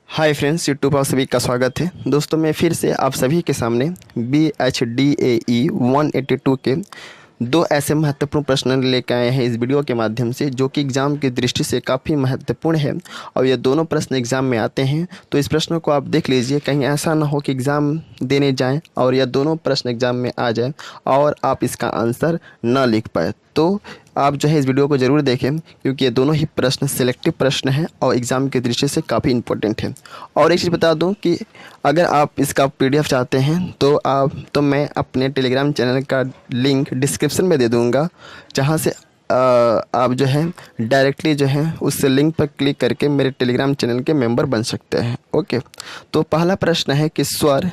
Hi friends, YouTube आप सभी का स्वागत है। दोस्तों मैं फिर से आप सभी के सामने BHDAE 182 के दो ऐसे महत्वपूर्ण प्रश्न लेकर आए हैं इस वीडियो के माध्यम से, जो कि एग्ज़ाम की दृष्टि से काफ़ी महत्वपूर्ण है। और ये दोनों प्रश्न एग्ज़ाम में आते हैं, तो इस प्रश्नों को आप देख लीजिए। कहीं ऐसा ना हो कि एग्ज़ाम देने जाएं और यह दोनों प्रश्न एग्ज़ाम में आ जाए और आप इसका आंसर ना लिख पाए। तो आप जो है इस वीडियो को ज़रूर देखें, क्योंकि ये दोनों ही प्रश्न सिलेक्टिव प्रश्न हैं और एग्ज़ाम की दृष्टि से काफ़ी इंपॉर्टेंट है। और एक चीज़ बता दूं कि अगर आप इसका PDF चाहते हैं तो मैं अपने टेलीग्राम चैनल का लिंक डिस्क्रिप्शन में दे दूंगा, जहां से आप जो है डायरेक्टली जो है उस लिंक पर क्लिक करके मेरे टेलीग्राम चैनल के मेंबर बन सकते हैं। ओके, तो पहला प्रश्न है कि स्वर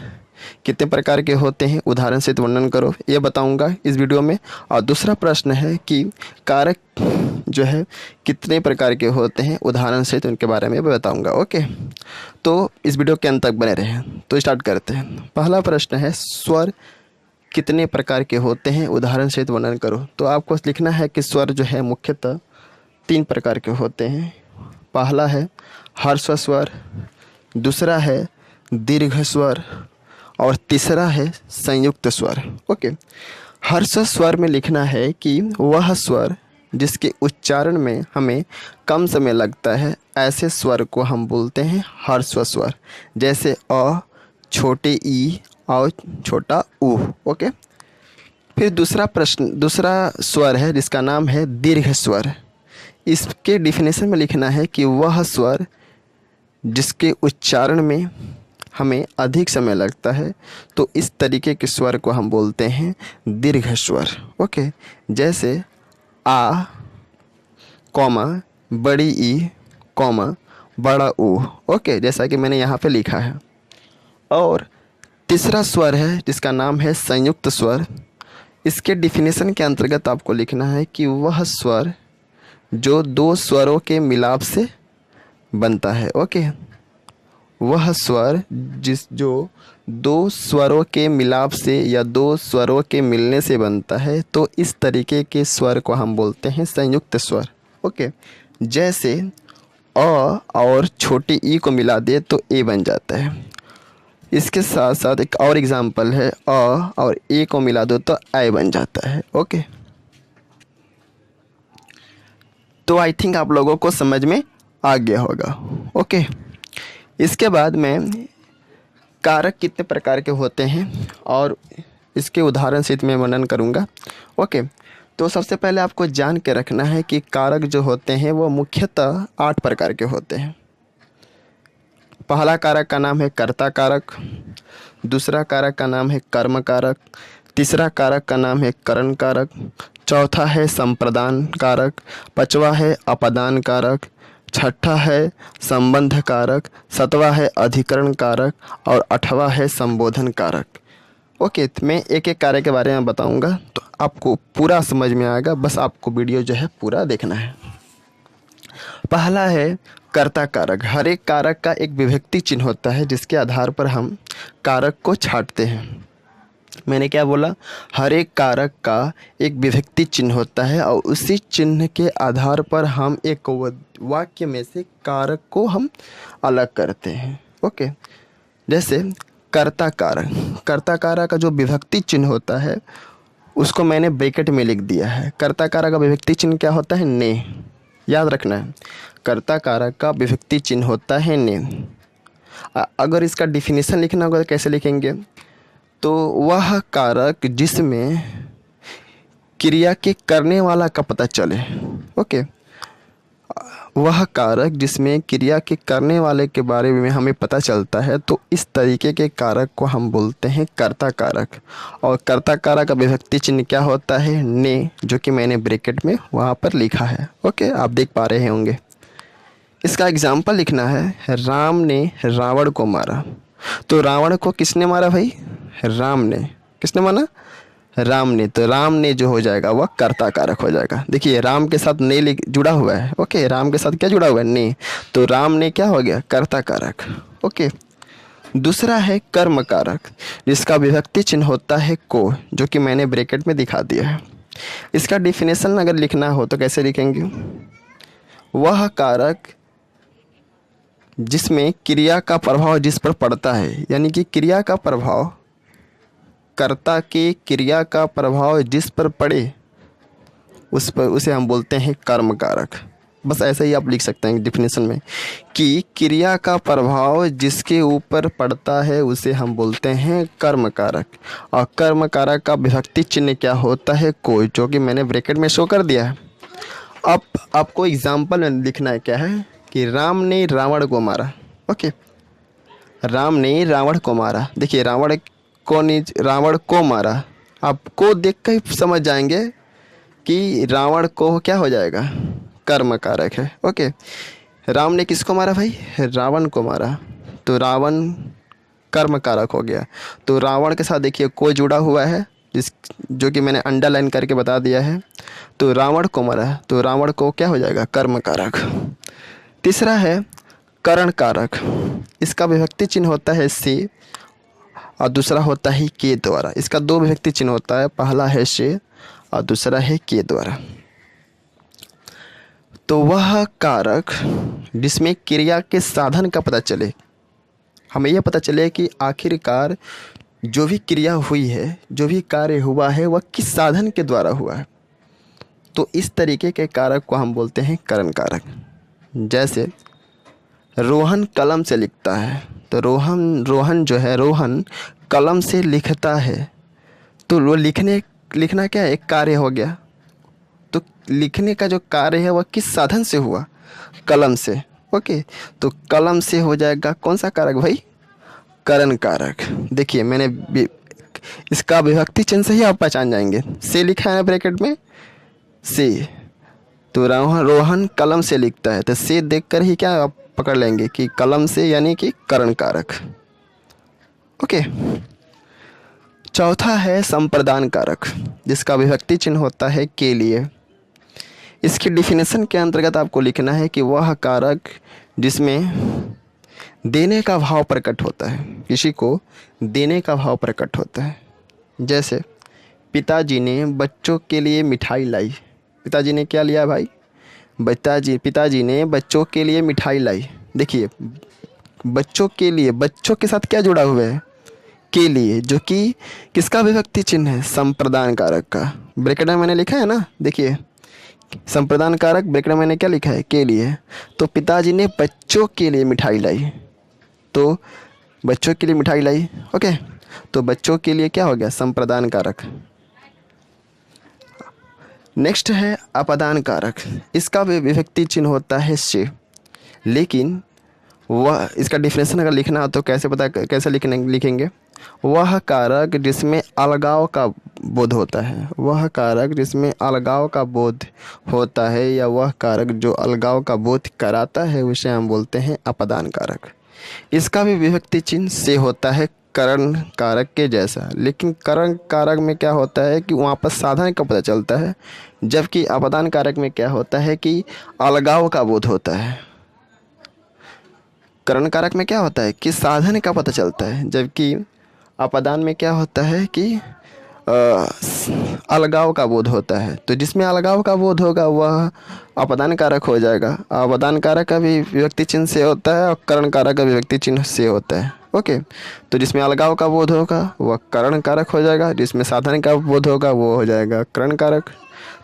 कितने प्रकार के होते हैं, उदाहरण से वर्णन करो, ये बताऊंगा इस वीडियो में। और दूसरा प्रश्न है कि कारक जो है कितने प्रकार के होते हैं, उदाहरण से उनके बारे में बताऊंगा। ओके, तो इस वीडियो के अंत तक बने रहें। तो स्टार्ट करते हैं। पहला प्रश्न है स्वर कितने प्रकार के होते हैं, उदाहरण से वर्णन करो। तो आपको लिखना है कि स्वर जो है मुख्यतः 3 प्रकार के होते हैं। पहला है हर्ष स्वर, दूसरा है दीर्घ स्वर और तीसरा है संयुक्त स्वर। ओके, हर्ष स्वर में लिखना है कि वह स्वर जिसके उच्चारण में हमें कम समय लगता है, ऐसे स्वर को हम बोलते हैं हर्ष स्वर, जैसे अ, छोटे ई और छोटा ऊ। ओके, फिर दूसरा स्वर है जिसका नाम है दीर्घ स्वर। इसके डिफिनेशन में लिखना है कि वह स्वर जिसके उच्चारण में हमें अधिक समय लगता है, तो इस तरीके के स्वर को हम बोलते हैं दीर्घ स्वर। ओके, जैसे आ, कॉमा, बड़ी ई, कॉमा, बड़ा ऊ। ओके, जैसा कि मैंने यहाँ पे लिखा है। और तीसरा स्वर है जिसका नाम है संयुक्त स्वर। इसके डिफिनेशन के अंतर्गत आपको लिखना है कि वह स्वर जो 2 स्वरों के मिलाप से बनता है। ओके, वह स्वर जो 2 स्वरों के मिलाप से या 2 स्वरों के मिलने से बनता है, तो इस तरीके के स्वर को हम बोलते हैं संयुक्त स्वर। ओके, जैसे अ और छोटी ई को मिला दे तो ए बन जाता है। इसके साथ साथ एक और एग्जांपल है, अ और ए को मिला दो तो आई बन जाता है। ओके, तो आई थिंक आप लोगों को समझ में आ गया होगा। ओके, इसके बाद मैं कारक कितने प्रकार के होते हैं और इसके उदाहरण सहित मैं वर्णन करूंगा। ओके, तो सबसे पहले आपको जान के रखना है कि कारक जो होते हैं वो मुख्यतः 8 प्रकार के होते हैं। पहला कारक का नाम है कर्ता कारक, दूसरा कारक का नाम है कर्म कारक, तीसरा कारक का नाम है करण कारक, चौथा है संप्रदान कारक, पांचवा है अपदान कारक, छठा है संबंध कारक, सातवां है अधिकरण कारक और 8वां है संबोधन कारक। ओके, तो मैं एक एक कारक के बारे में बताऊंगा, तो आपको पूरा समझ में आएगा। बस आपको वीडियो जो है पूरा देखना है। पहला है कर्ता कारक। हर एक कारक का एक विभक्ति चिन्ह होता है, जिसके आधार पर हम कारक को छांटते हैं। मैंने क्या बोला? हर एक कारक का एक विभक्ति चिन्ह होता है और उसी चिन्ह के आधार पर हम एक वाक्य में से कारक को हम अलग करते हैं। ओके, जैसे कर्ता कारक। कर्ता कारक का जो विभक्ति चिन्ह होता है उसको मैंने ब्रैकेट में लिख दिया है। कर्ता कारक का विभक्ति चिन्ह क्या होता है? ने। याद रखना है, कर्ता कारक का विभक्ति चिन्ह होता है ने। अगर इसका डिफिनीशन लिखना होगा तो कैसे लिखेंगे? तो वह कारक जिसमें क्रिया के करने वाला का पता चले। ओके, वह कारक जिसमें क्रिया के करने वाले के बारे में हमें पता चलता है, तो इस तरीके के कारक को हम बोलते हैं कर्ता कारक। और कर्ता कारक का विभक्ति चिन्ह क्या होता है? ने, जो कि मैंने ब्रैकेट में वहाँ पर लिखा है। ओके, आप देख पा रहे होंगे। इसका एग्जाम्पल लिखना है, राम ने रावण को मारा। तो रावण को किसने मारा भाई? राम ने। किसने मारा? राम ने। तो राम ने जो हो जाएगा वह कर्ता कारक हो जाएगा। देखिए, राम के साथ ने जुड़ा हुआ है। ओके, राम के साथ क्या जुड़ा हुआ है? ने। तो राम ने क्या हो गया? कर्ता कारक। ओके, दूसरा है कर्म कारक, जिसका विभक्ति चिन्ह होता है को, जो कि मैंने ब्रैकेट में दिखा दिया है। इसका डिफिनेशन अगर लिखना हो तो कैसे लिखेंगे? वह कारक जिसमें क्रिया का प्रभाव जिस पर पड़ता है, यानी कि क्रिया का प्रभाव, कर्ता के क्रिया का प्रभाव जिस पर पड़े उस पर, उसे हम बोलते हैं कर्म कारक। बस ऐसा ही आप लिख सकते हैं डिफिनेशन में कि क्रिया का प्रभाव जिसके ऊपर पड़ता है उसे हम बोलते हैं कर्म कारक। और कर्म कारक का विभक्ति चिन्ह क्या होता है? कोई, जो कि मैंने ब्रैकेट में शो कर दिया है। अब आपको एग्जाम्पल में लिखना है क्या है कि राम ने रावण को मारा। ओके, राम ने रावण को मारा। देखिए रावण को मारा, आपको देख कर ही समझ जाएंगे कि रावण को क्या हो जाएगा? कर्म कारक है। ओके, राम ने किसको मारा भाई? रावण को मारा, तो रावण कर्म कारक हो गया। तो रावण के साथ देखिए को जुड़ा हुआ है, जो कि मैंने अंडरलाइन करके बता दिया है। तो रावण को मारा, तो रावण को क्या हो जाएगा? कर्म कारक। तीसरा है करण कारक। इसका विभक्ति चिन्ह होता है से और दूसरा होता है के द्वारा। इसका दो विभक्ति चिन्ह होता है, पहला है से और दूसरा है के द्वारा। तो वह कारक जिसमें क्रिया के साधन का पता चले, हमें यह पता चले कि आखिरकार जो भी क्रिया हुई है, जो भी कार्य हुआ है, वह किस साधन के द्वारा हुआ है। तो इस तरीके के कारक को हम बोलते हैं करण कारक। जैसे रोहन कलम से लिखता है, तो रोहन कलम से लिखता है, तो वो लिखना क्या है? एक कार्य हो गया। तो लिखने का जो कार्य है वह किस साधन से हुआ? कलम से। ओके, तो कलम से हो जाएगा कौन सा कारक भाई? करण कारक। देखिए मैंने इसका विभक्ति चिन्ह से ही आप पहचान जाएंगे। से लिखा है ब्रैकेट में, से। तो रोहन कलम से लिखता है, तो से देखकर ही क्या आप पकड़ लेंगे कि कलम से, यानी कि करण कारक। ओके, चौथा है संप्रदान कारक, जिसका विभक्ति चिन्ह होता है के लिए। इसकी डिफिनेशन के अंतर्गत आपको लिखना है कि वह कारक जिसमें देने का भाव प्रकट होता है, किसी को देने का भाव प्रकट होता है। जैसे पिताजी ने बच्चों के लिए मिठाई लाई। पिताजी ने क्या लिया भाई? पिताजी ने बच्चों के लिए मिठाई लाई। देखिए बच्चों के लिए, बच्चों के साथ क्या जुड़ा हुआ है? के लिए, जो कि किसका विभक्ति चिन्ह है? संप्रदान कारक का। ब्रैकेट में मैंने लिखा है ना, देखिए संप्रदान कारक, ब्रैकेट में मैंने क्या लिखा है? के लिए। तो पिताजी ने बच्चों के लिए मिठाई लाई, तो बच्चों के लिए मिठाई लाई। ओके, तो बच्चों के लिए क्या हो गया? संप्रदान कारक। नेक्स्ट है अपदान कारक। इसका विभक्ति चिन्ह होता है से, लेकिन वह, इसका डिफिनेशन अगर लिखना हो तो कैसे लिखेंगे? वह कारक जिसमें अलगाव का बोध होता है। वह कारक जिसमें अलगाव का बोध होता है, या वह कारक जो अलगाव का बोध कराता है, उसे हम बोलते हैं अपदान कारक। इसका भी विभक्ति चिन्ह से होता है करण कारक के जैसा, लेकिन करण कारक में क्या होता है कि वहाँ पर साधन का पता चलता है, जबकि अपदान कारक में क्या होता है कि अलगाव का बोध होता है। करण कारक में क्या होता है कि साधन का पता चलता है, जबकि अपदान में क्या होता है कि अलगाव का बोध होता है। तो जिसमें अलगाव का बोध होगा वह अपदान कारक हो जाएगा। अपदान कारक का भी विभक्ति चिन्ह से होता है और करण कारक का विभक्ति चिन्ह से होता है। ओके, तो जिसमें अलगाव का बोध होगा वह करण कारक हो जाएगा, जिसमें साधन का बोध होगा वो हो जाएगा करण कारक।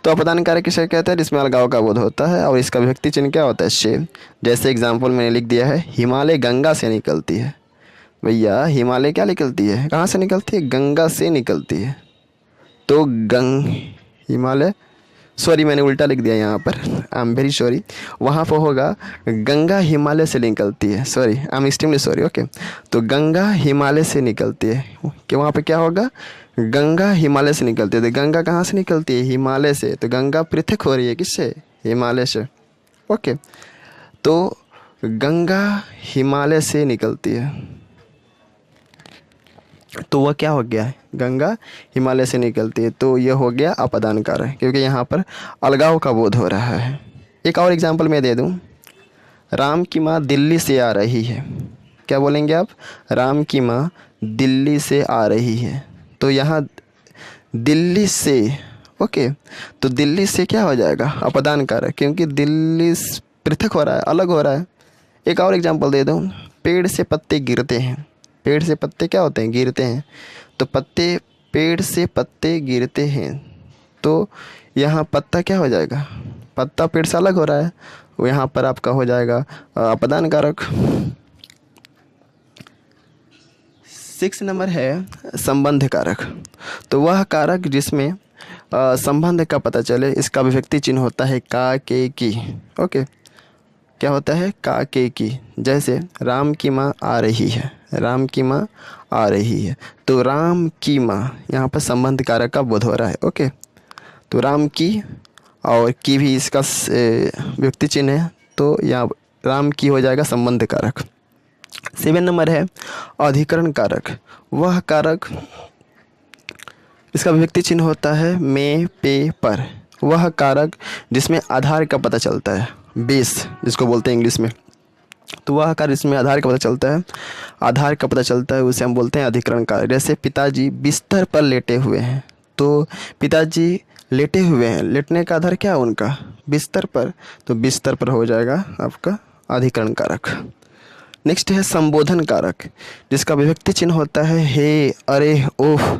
तो अपदान कारक किसे कहते हैं? जिसमें अलगाव का बोध होता है और इसका विभक्ति चिन्ह क्या होता है? से। जैसे एग्जाम्पल मैंने लिख दिया है, हिमालय गंगा से निकलती है। भैया हिमालय क्या निकलती है? कहाँ से निकलती है? गंगा से निकलती है। तो हिमालय, सॉरी मैंने उल्टा लिख दिया यहाँ पर, आई एम वेरी सॉरी। वहाँ पर होगा गंगा हिमालय से निकलती है, sorry I am extremely sorry. Okay, तो गंगा हिमालय से निकलती है, कि वहाँ पे क्या होगा? गंगा हिमालय से निकलती है। तो गंगा कहाँ से निकलती है? हिमालय से। तो गंगा पृथक हो रही है किससे? हिमालय से। ओके, तो गंगा हिमालय से निकलती है, तो वह क्या हो गया? गंगा हिमालय से निकलती है। तो यह हो गया अपदान कारक, क्योंकि यहाँ पर अलगाव का बोध हो रहा है। एक और एग्जांपल मैं दे दूँ, राम की माँ दिल्ली से आ रही है। क्या बोलेंगे आप? राम की माँ दिल्ली से आ रही है। तो यहाँ दिल्ली से, ओके, तो दिल्ली से क्या हो जाएगा, अपदान कारक, क्योंकि दिल्ली पृथक हो रहा है, अलग हो रहा है। एक और एग्जांपल दे दूँ, पेड़ से पत्ते गिरते हैं, पेड़ से पत्ते क्या होते हैं, गिरते हैं। तो पत्ते, पेड़ से पत्ते गिरते हैं, तो यहाँ पत्ता क्या हो जाएगा, पत्ता पेड़ से अलग हो रहा है, वो यहाँ पर आपका हो जाएगा अपदान कारक। 6 नंबर है संबंध कारक। तो वह कारक जिसमें संबंध का पता चले, इसका अभिव्यक्ति चिन्ह होता है का, के, की। ओके, क्या होता है, का, के, की। जैसे राम की माँ आ रही है, राम की माँ आ रही है, तो राम की माँ, यहाँ पर संबंध कारक का बोध हो रहा है। ओके, तो राम की और की भी इसका व्यक्ति चिन्ह है, तो यहाँ राम की हो जाएगा संबंध कारक। 7 नंबर है अधिकरण कारक। वह कारक, इसका व्यक्ति चिन्ह होता है में, पे, पर। वह कारक जिसमें आधार का पता चलता है, बेस जिसको बोलते हैं इंग्लिश में, तो वह कारक जिसमें आधार का पता चलता है, आधार का पता चलता है, उसे हम बोलते हैं अधिकरण कारक। जैसे पिताजी बिस्तर पर लेटे हुए हैं, तो पिताजी लेटे हुए हैं, लेटने का आधार क्या है उनका, बिस्तर पर, तो बिस्तर पर हो जाएगा आपका अधिकरण कारक। नेक्स्ट है संबोधन कारक, जिसका विभक्ति चिन्ह होता है हे, अरे, ओह।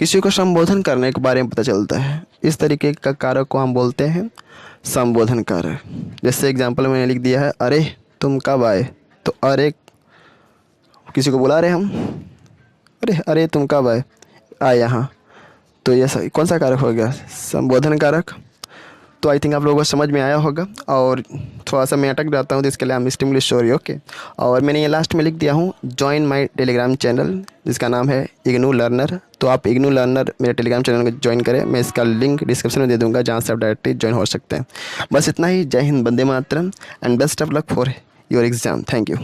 किसी को संबोधन करने के बारे में पता चलता है, इस तरीके का कारक को हम बोलते हैं संबोधन कारक। जैसे एग्जांपल मैंने लिख दिया है, अरे तुम कब आए, तो अरे किसी को बुला रहे हम, अरे अरे तुम कब आए यहाँ, तो ये कौन सा कारक हो गया, संबोधन कारक। तो आई थिंक आप लोगों को समझ में आया होगा, और थोड़ा सा मैं अटक जाता हूँ तो इसके लिए I am extremely sorry. Okay, और मैंने ये लास्ट में लिख दिया हूँ ज्वाइन माय टेलीग्राम चैनल, जिसका नाम है इग्नू लर्नर। तो आप इग्नू लर्नर मेरे टेलीग्राम चैनल को ज्वाइन करें, मैं इसका लिंक डिस्क्रिप्शन में दे दूँगा, जहाँ से आप डायरेक्टली ज्वाइन हो सकते हैं। बस इतना ही। जय हिंद, वंदे मातरम, and best of luck for your exam. Thank you.